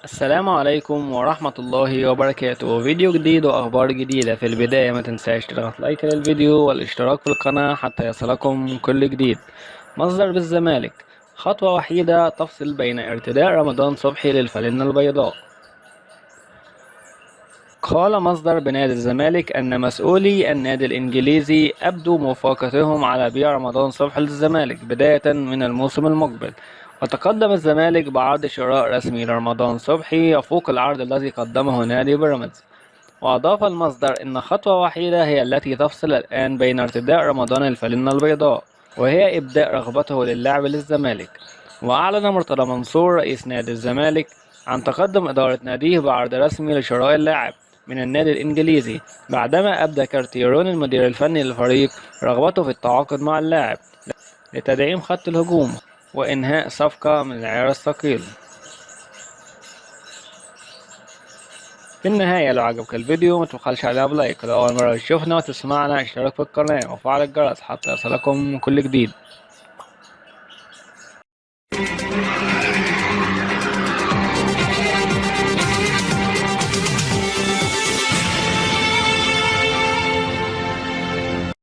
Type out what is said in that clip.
السلام عليكم ورحمة الله وبركاته. فيديو جديد وأخبار جديدة. في البداية ما تنساش تضغط لايك للفيديو والاشتراك في القناة حتى يصلكم كل جديد. مصدر بالزمالك: خطوة وحيدة تفصل بين ارتداء رمضان صبحي للفانلة البيضاء. قال مصدر بنادي الزمالك أن مسؤولي النادي الإنجليزي أبدوا موافقتهم على بيع رمضان صبحي للزمالك بداية من الموسم المقبل، وتقدم الزمالك بعرض شراء رسمي لرمضان صبحي يفوق العرض الذي قدمه نادي بيراميدز. وأضاف المصدر إن خطوة وحيدة هي التي تفصل الآن بين ارتداء رمضان الفانلة البيضاء وهي إبداء رغبته للعب للزمالك. وأعلن مرتضى منصور رئيس نادي الزمالك عن تقدم إدارة ناديه بعرض رسمي لشراء اللاعب من النادي الإنجليزي، بعدما أبدى كارتيرون المدير الفني للفريق رغبته في التعاقد مع اللاعب لتدعيم خط الهجوم وإنهاء صفقة من العيار الثقيل. في النهاية لو عجبك الفيديو متبخلش عليها بلايك، ولو أول مرة تشوفنا وتسمعنا اشترك في القناة وفعل الجرس حتى يصلكم كل جديد.